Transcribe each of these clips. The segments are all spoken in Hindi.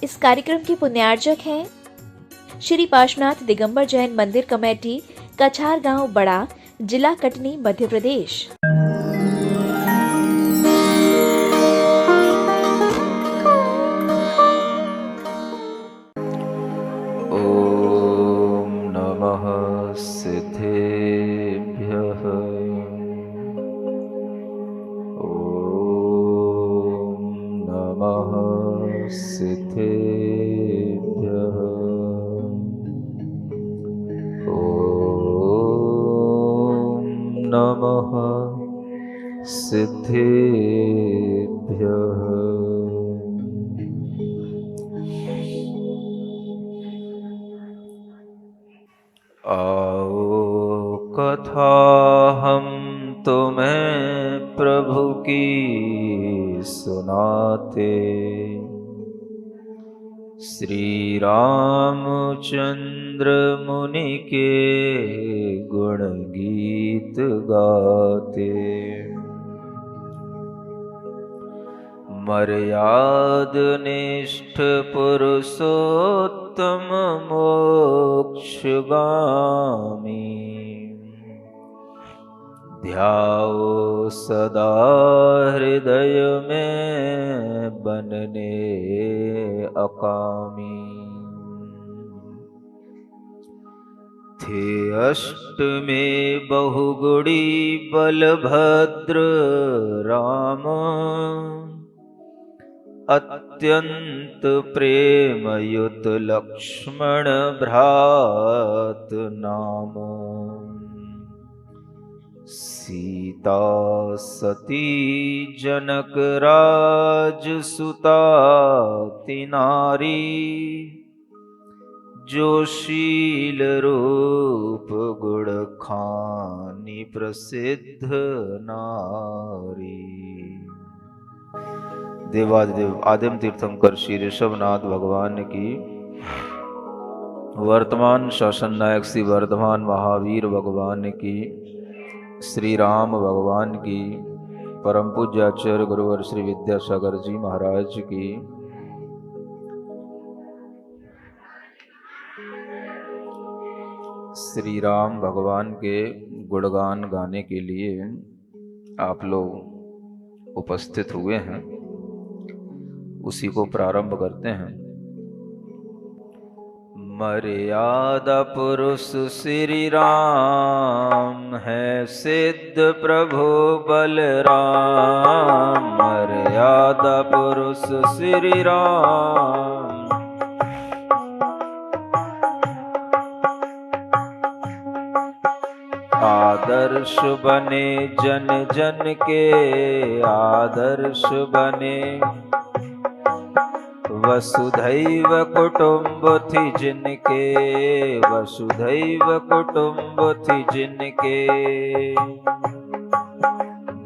इस कार्यक्रम के पुण्यार्चक हैं श्री पार्श्वनाथ दिगंबर जैन मंदिर कमेटी, कछार गांव बड़ा, जिला कटनी, मध्य प्रदेश। ओम नमः सिद्धेभ्यः। ओम नमः सिद्धेभ्यः। ओम नमः सिद्धेभ्यः। आओ कथा हम तुम्हें प्रभु की सुनाते, श्री रामचंद्र मुनि के गुण गीत गाते। मर्याद निष्ठ पुरुषोत्तम मोक्षगामी, ध्याओ सदा हृदय में बनने अकामी। थे अष्ट में बहुगुणी बलभद्र राम, अत्यंत प्रेमयुत लक्ष्मण भ्रात नाम। सीता सती जनक राज सुता तिनारी, जो शील रूप गुण खानी प्रसिद्ध नारी। देवादिदेव आदिम तीर्थंकर श्री ऋषभनाथ भगवान की, वर्तमान शासन नायक श्री वर्धमान महावीर भगवान की, श्री राम भगवान की, परम पूज्य आचार्य गुरुवर श्री विद्यासागर जी महाराज की, श्री राम भगवान के गुणगान गाने के लिए आप लोग उपस्थित हुए हैं। उसी को प्रारंभ करते हैं। मर्यादा पुरुष श्री राम है, सिद्ध प्रभु बलराम। मर्यादा पुरुष श्री राम, आदर्श बने जन जन के, आदर्श बने वसुधैव कुटुंब थी जिनके, वसुधैव कुटुंब थी जिनके।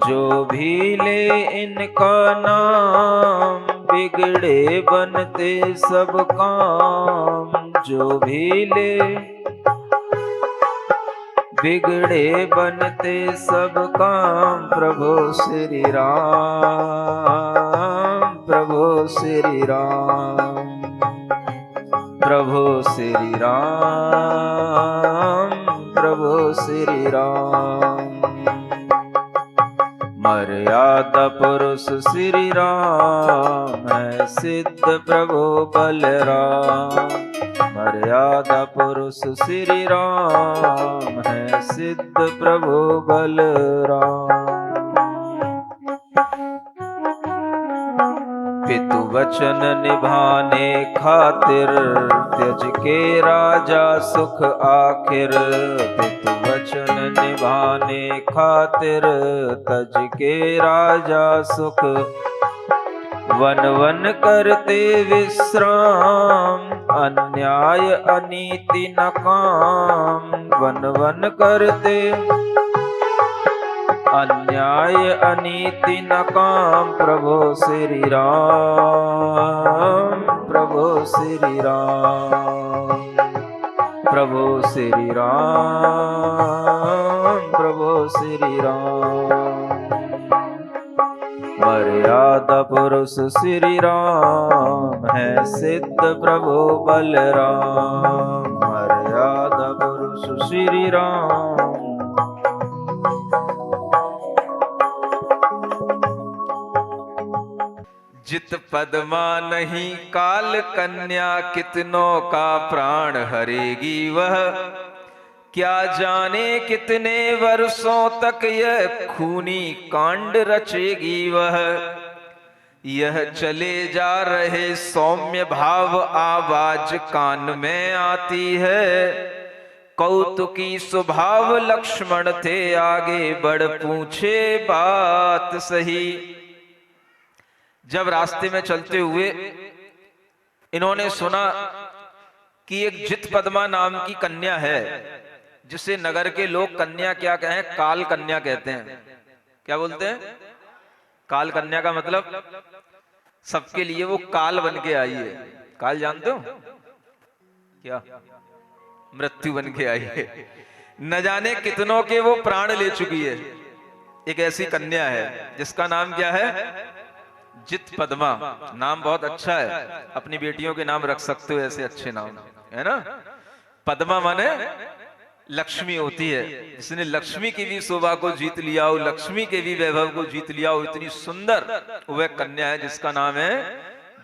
जो भी ले इनका नाम, बिगड़े बनते सब काम। जो भी ले बिगड़े बनते सब काम। प्रभु श्री राम, प्रभु श्री राम, प्रभु श्री राम, प्रभु श्री राम। मर्यादा पुरुष श्री राम है, सिद्ध प्रभु बलराम। मर्यादा पुरुष श्री राम है, सिद्ध प्रभु बलराम। पितु वचन निभाने खातिर, त्यज के राजा सुख आखिर। पितु वचन निभाने खातिर, तज के राजा सुख। वन वन करते विश्राम, अन्याय अनीति न काम। वन वन करते अन्याय अनीति न काम। प्रभु श्री राम, प्रभु श्री राम, प्रभु श्री राम, प्रभु श्री राम। मर्यादा पुरुष श्री राम है सिद्ध प्रभु बलराम। मर्यादा पुरुष श्री राम। जित पद्मा नहीं काल कन्या, कितनों का प्राण हरेगी वह। क्या जाने कितने वर्षों तक यह खूनी कांड रचेगी वह। यह चले जा रहे सौम्य भाव आवाज कान में आती है। कौतुकी स्वभाव लक्ष्मण थे आगे बढ़ पूछे बात सही। जब रास्ते में चलते हुए इन्होंने सुना कि एक जित पद्मा नाम की कन्या है, जिसे नगर के लोग कन्या क्या कहें, काल कन्या कहते हैं। क्या बोलते हैं? काल कन्या का मतलब सबके लिए वो काल बन के आई है। काल जानते हो क्या? मृत्यु बन के आई है। न जाने कितनों के वो प्राण ले चुकी है। एक ऐसी कन्या है जिसका नाम क्या है? जित पद्मा। नाम बहुत अच्छा है, अपनी बेटियों के नाम रख सकते हो ऐसे अच्छे नाम, है ना। पद्मा माने लक्ष्मी होती है। जिसने लक्ष्मी की भी शोभा को जीत लिया हो, लक्ष्मी के भी वैभव को जीत लिया हो, इतनी सुंदर वह कन्या है जिसका नाम है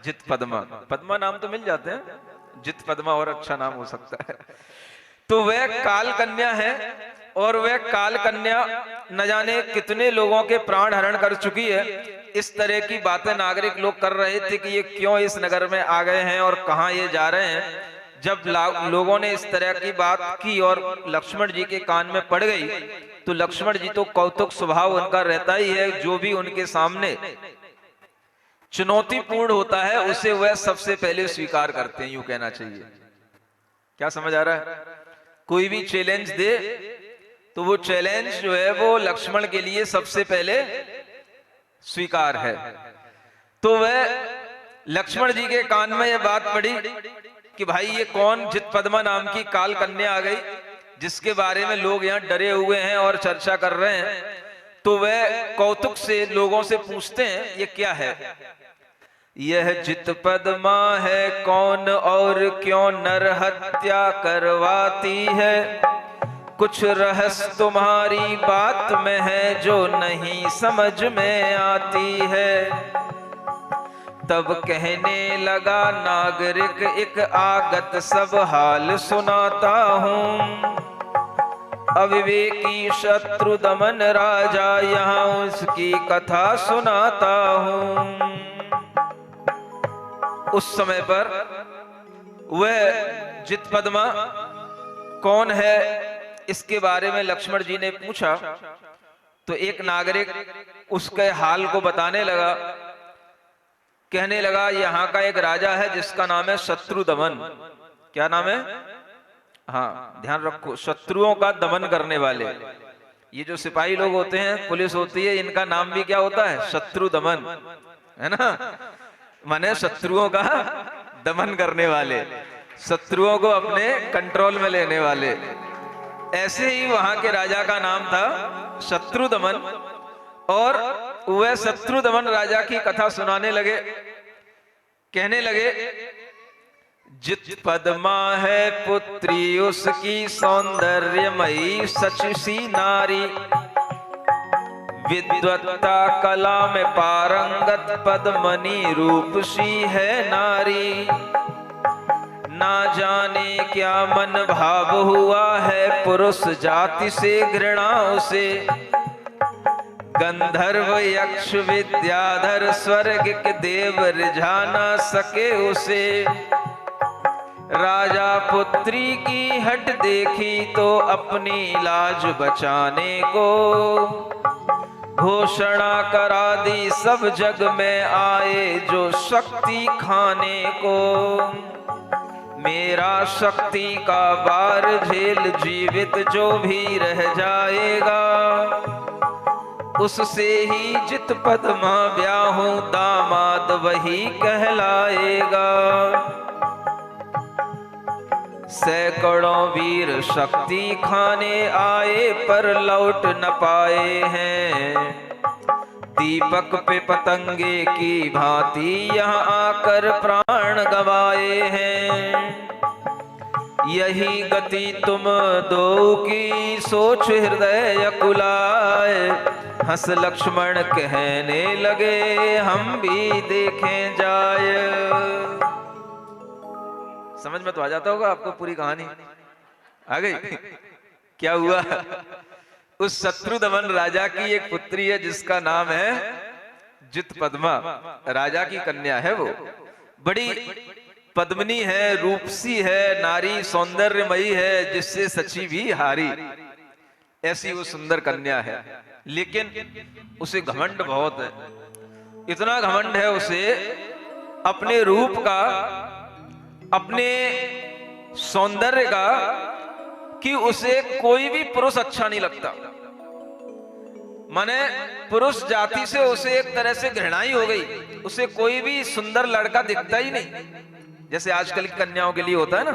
जित पद्मा। पद्मा नाम तो मिल जाते हैं, जित पद्मा और अच्छा नाम हो सकता है। तो वह काल कन्या है, और वह काल कन्या न जाने कितने लोगों के प्राण हरण कर चुकी है। इस तरह की बातें नागरिक लोग कर रहे थे कि ये क्यों इस नगर में आ गए हैं और कहां ये जा रहे हैं। जब लोगों ने इस तरह की बात की और लक्ष्मण जी के कान में पड़ गई, तो लक्ष्मण जी तो कौतुक स्वभाव उनका रहता ही है। जो भी उनके सामने चुनौतीपूर्ण होता है उसे वह सबसे पहले स्वीकार करते हैं, यूं कहना चाहिए। क्या समझ आ रहा है? कोई भी चैलेंज दे तो वो चैलेंज जो है वो लक्ष्मण के लिए सबसे पहले स्वीकार है। तो वह लक्ष्मण जी के कान में यह बात पड़ी कि भाई ये कौन जित पद्मा नाम की काल कन्या आ गई, जिसके बारे में लोग यहाँ डरे हुए हैं और चर्चा कर रहे हैं। तो वह कौतुक से लोगों से पूछते हैं ये क्या है। यह जित पद्मा है कौन और क्यों नर हत्या करवाती है। कुछ रहस्य तुम्हारी बात में है जो नहीं समझ में आती है। तब कहने लगा नागरिक एक आगत सब हाल सुनाता हूँ। अविवेकी शत्रु दमन राजा यहाँ उसकी कथा सुनाता हूँ। उस समय पर वह जित पद्मा कौन है इसके बारे में लक्ष्मण जी ने पूछा। तो एक नागरिक उसके हाल को बताने लगा, कहने लगा यहाँ का एक राजा है जिसका नाम है शत्रु दमन। क्या नाम है? हाँ ध्यान रखो, शत्रुओं का दमन करने वाले। ये जो सिपाही लोग होते हैं, पुलिस होती है, इनका नाम भी क्या होता है? शत्रु दमन, है ना। माने शत्रुओं का दमन करने वाले, शत्रुओं को अपने कंट्रोल में लेने वाले। ऐसे ही वहां के राजा का नाम था शत्रुदमन। और वह शत्रुदमन राजा की कथा सुनाने लगे। कहने लगे जित पद्मा है पुत्री उसकी सौंदर्यमयी सच सी नारी। विद्वत्ता कला में पारंगत पद्मनी रूप सी है नारी। ना जाने क्या मन भाव हुआ है पुरुष जाति से घृणा उसे। गंधर्व यक्ष विद्याधर स्वर्ग के देव रिझा ना सके उसे। राजा पुत्री की हट देखी तो अपनी लाज बचाने को। घोषणा करा दी सब जग में आए जो शक्ति खाने को। मेरा शक्ति का बार झेल जीवित जो भी रह जाएगा। उससे ही जित पद्मा ब्याहूं दामाद वही कहलाएगा। सैकड़ों वीर शक्ति खाने आए पर लौट न पाए हैं। दीपक पे पतंगे की भांति यहाँ आकर प्राण गवाए हैं। यही गति तुम दो की सोच हृदय अकुलाए। हंस लक्ष्मण कहने लगे हम भी देखें जाए। समझ में तो आ जाता होगा आपको पूरी कहानी, आ गई? क्या हुआ? उस शत्रुदमन राजा की एक पुत्री है जिसका नाम है जितपद्मा। राजा की कन्या है वो, बड़ी पद्मिनी है, रूपसी है, नारी सौंदर्यमयी है, जिससे सची भी हारी। ऐसी वो सुंदर कन्या है, लेकिन उसे घमंड बहुत है। इतना घमंड है उसे अपने रूप का, अपने सौंदर्य का, कि उसे कोई भी पुरुष अच्छा नहीं लगता। माने पुरुष जाति से उसे एक तरह से घृणा ही हो गई। उसे कोई भी सुंदर लड़का दिखता ही नहीं, जैसे आजकल की कन्याओं के लिए होता है ना।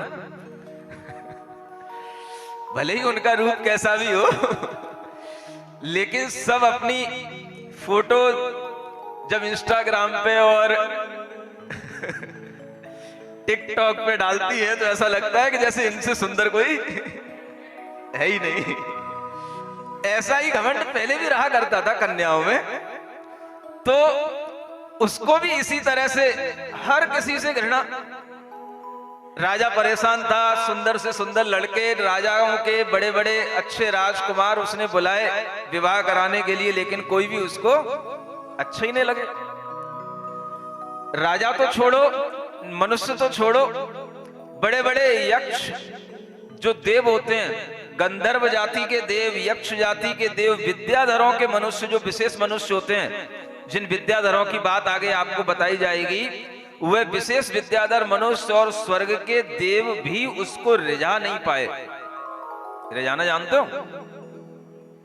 भले ही उनका रूप कैसा भी हो, लेकिन सब अपनी फोटो जब इंस्टाग्राम पे और टिकटॉक पे डालती है तो ऐसा लगता है कि जैसे इनसे सुंदर कोई है ही नहीं। ऐसा ही घमंड पहले भी रहा करता था कन्याओं में, तो उसको भी इसी तरह से हर किसी से घृणा। राजा परेशान था, सुंदर से सुंदर लड़के, राजाओं के बड़े बड़े अच्छे राजकुमार उसने बुलाए विवाह कराने के लिए, लेकिन कोई भी उसको अच्छा ही नहीं लगे। राजा तो छोड़ो, मनुष्य तो छोड़ो, बड़े बड़े यक्ष जो देव होते हैं, गंधर्व जाति के देव, यक्ष जाति के देव, विद्याधरों के मनुष्य, जो विशेष मनुष्य होते हैं, जिन विद्याधरों की बात आगे आपको बताई जाएगी, वह विशेष विद्याधर मनुष्य और स्वर्ग के देव भी उसको रिझा नहीं पाए। रिझाना जानते हो?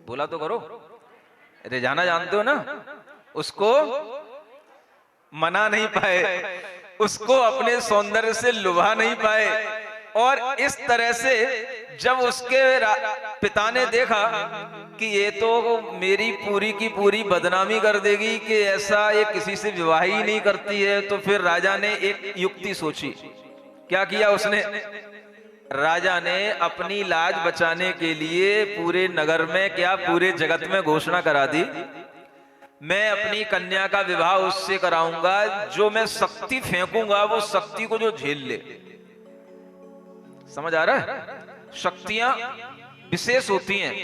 बोला तो करो। रिझाना जानते हो ना? उसको मना नहीं पाए, उसको अपने सौंदर्य से लुभा नहीं पाए। और इस तरह से जब उसके पिता ने देखा कि ये तो मेरी पूरी की पूरी बदनामी कर देगी, कि ऐसा ये किसी से विवाह ही नहीं करती है, तो फिर राजा ने एक युक्ति सोची। क्या किया उसने? राजा ने अपनी लाज बचाने के लिए पूरे नगर में, क्या पूरे जगत में घोषणा करा दी, मैं अपनी कन्या का विवाह उससे कराऊंगा जो मैं शक्ति फेंकूंगा वो शक्ति को जो झेल ले। समझ आ रहा है? शक्तियां विशेष होती हैं,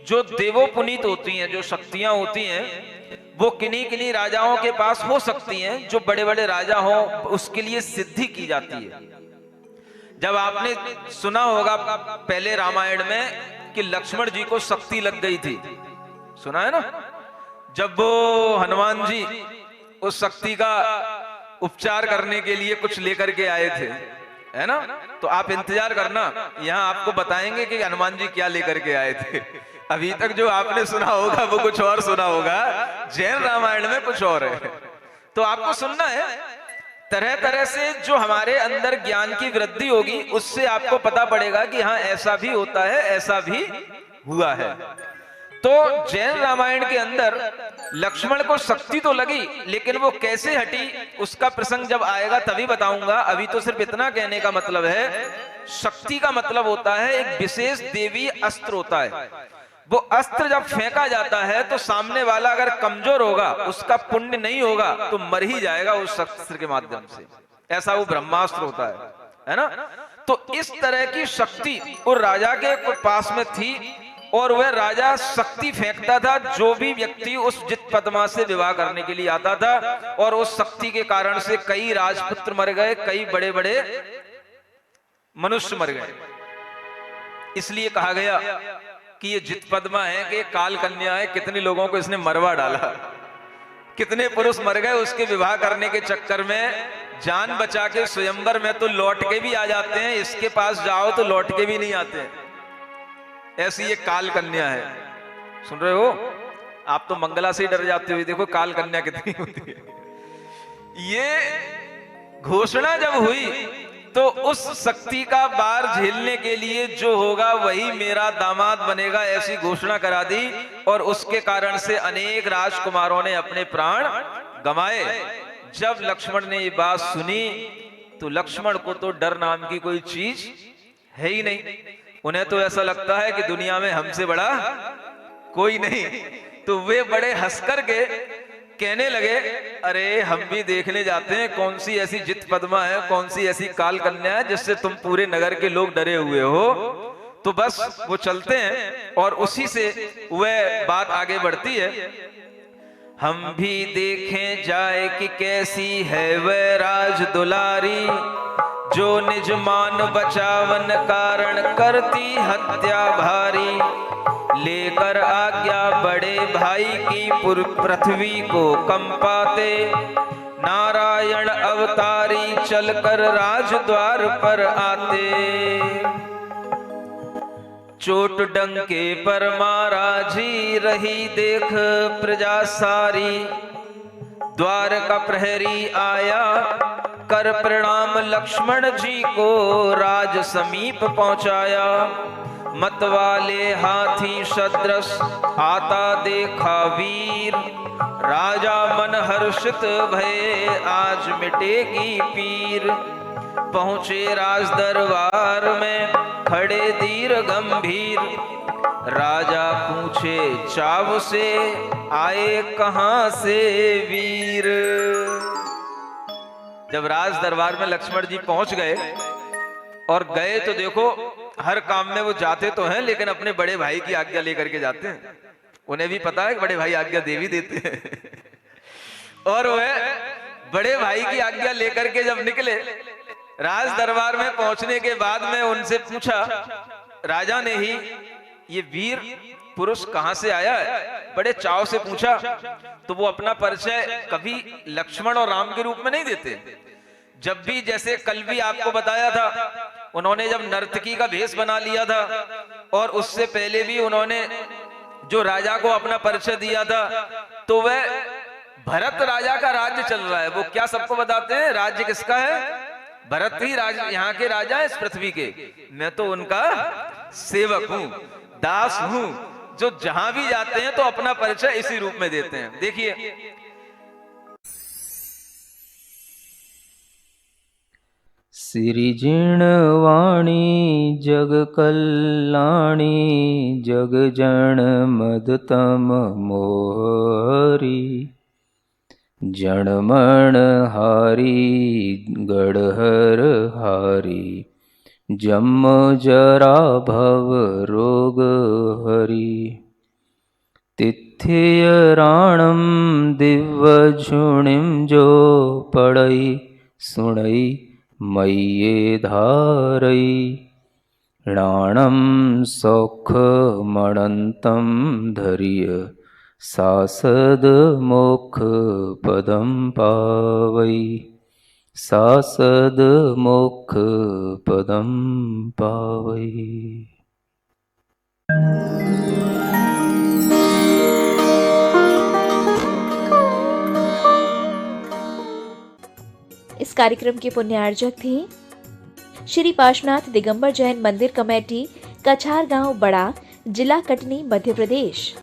जो देवो पुनीत होती हैं, जो शक्तियां होती हैं वो किन्हीं किन्हीं राजाओं के पास हो सकती हैं, जो बड़े बड़े राजा हो उसके लिए सिद्धि की जाती है। जब आपने सुना होगा पहले रामायण में कि लक्ष्मण जी को शक्ति लग गई थी, सुना है ना? जब वो हनुमान जी उस शक्ति का उपचार करने के लिए कुछ लेकर के आए थे, है ना? तो आप इंतजार करना, यहाँ आपको बताएंगे कि हनुमान जी क्या लेकर के आए थे। अभी तक जो आपने सुना होगा वो कुछ और सुना होगा, जैन रामायण में कुछ और है। तो आपको सुनना है, तरह तरह से जो हमारे अंदर ज्ञान की वृद्धि होगी उससे आपको पता पड़ेगा कि हाँ ऐसा भी होता है, ऐसा भी हुआ है। तो जैन रामायण के अंदर लक्ष्मण को शक्ति तो लगी, लेकिन वो कैसे हटी उसका प्रसंग जब आएगा तभी बताऊंगा। अभी तो सिर्फ इतना कहने का मतलब है, शक्ति का मतलब होता है एक विशेष देवी अस्त्र होता है। वो अस्त्र जब फेंका जाता है तो सामने वाला अगर कमजोर होगा, उसका पुण्य नहीं होगा, तो मर ही जाएगा उस अस्त्र के माध्यम से। ऐसा वो ब्रह्मास्त्र होता है ना? तो इस तरह की शक्ति उस राजा के पास में थी, और वह राजा शक्ति फेंकता था, जो भी व्यक्ति उस जितपद्मा से विवाह करने के लिए आता था, और उस शक्ति के कारण से कई राजपुत्र मर गए, कई बड़े बड़े मनुष्य मर गए। इसलिए कहा गया कि ये जितपद्मा है कि काल कन्या है, कितने लोगों को इसने मरवा डाला, कितने पुरुष मर गए उसके विवाह करने के चक्कर में। जान बचा के स्वयंवर में तो लौट के भी आ जाते हैं, इसके पास जाओ तो लौट के भी नहीं आते हैं। ऐसी ये काल कन्या है। सुन रहे हो? आप तो मंगला से ही डर जाते हो, देखो काल कन्या कितनी होती है। ये घोषणा जब हुई तो उस शक्ति का भार झेलने के लिए जो होगा वही मेरा दामाद बनेगा, ऐसी घोषणा करा दी। और उसके कारण से अनेक राजकुमारों ने अपने प्राण गंवाए। जब लक्ष्मण ने ये बात सुनी तो लक्ष्मण को तो डर नाम की कोई चीज है ही नहीं। उन्हें तो ऐसा लगता है कि दुनिया में हमसे बड़ा कोई नहीं। तो वे बड़े हंस करके कहने लगे, अरे हम भी देखने जाते हैं कौन सी ऐसी जित पद्मा है, कौन सी ऐसी काल कन्या है जिससे तुम पूरे नगर के लोग डरे हुए हो। तो बस वो चलते हैं और उसी से वह बात आगे बढ़ती है। हम भी देखें जाए कि कैसी है वह राज दुलारी, जो निज मान बचावन कारण करती हत्या भारी। लेकर आज्ञा बड़े भाई की पृथ्वी को कंपाते, नारायण अवतारी चलकर राजद्वार पर आते। चोट डंके पर मारा जी रही देख प्रजा सारी, द्वार का प्रहरी आया कर प्रणाम लक्ष्मण जी को राज समीप पहुंचाया। मतवाले हाथी सदृश आता देखा वीर, राजा मन हर्षित भये आज मिटेगी पीर। पहुंचे राज दरबार में खड़े धीर गंभीर, राजा पूछे चाव से आए कहां से वीर। जब राज दरबार में लक्ष्मण जी पहुंच गए और गए तो देखो हर काम में वो जाते तो हैं लेकिन अपने बड़े भाई की आज्ञा लेकर के जाते हैं। उन्हें भी पता है कि बड़े भाई आज्ञा दे भी देते हैं। और वह बड़े भाई की आज्ञा लेकर के जब निकले, राज दरबार में पहुंचने के बाद में उनसे पूछा, राजा ने ही ये वीर पुरुष कहां से आया है, बड़े चाव से पूछा। तो वो अपना परिचय कभी लक्ष्मण और राम के रूप में नहीं देते। जब भी, जैसे कल भी आपको बताया था, उन्होंने जब नर्तकी का भेष बना लिया था और उससे पहले भी उन्होंने जो राजा को अपना परिचय दिया था, तो वह भरत राजा का राज्य चल रहा है। वो क्या सबको बताते हैं, राज्य किसका है, भरत ही यहाँ के राजा है इस पृथ्वी के। मैं तो उनका सेवक हूं, दास हूं। जो जहां भी जाते हैं तो अपना परिचय इसी रूप में देते हैं। देखिए, सिरिजिणवाणी जग कल्याणी, जग जन मदतम मोहरी। जनमण हारी गढ़हर हारी, जम जरा भव रोग हरी। तिथ्य राणम दिव्य झुणिम जो पड़ई सुणई मय्ये धारई। राणम सौख मणंतम धर्य, सासद मोक्ष पदम पावई। सासद मोक्ष पदम पावई। इस कार्यक्रम के पुण्यार्जक थे श्री पार्श्वनाथ दिगंबर जैन मंदिर कमेटी, कछार गांव बड़ा, जिला कटनी, मध्य प्रदेश।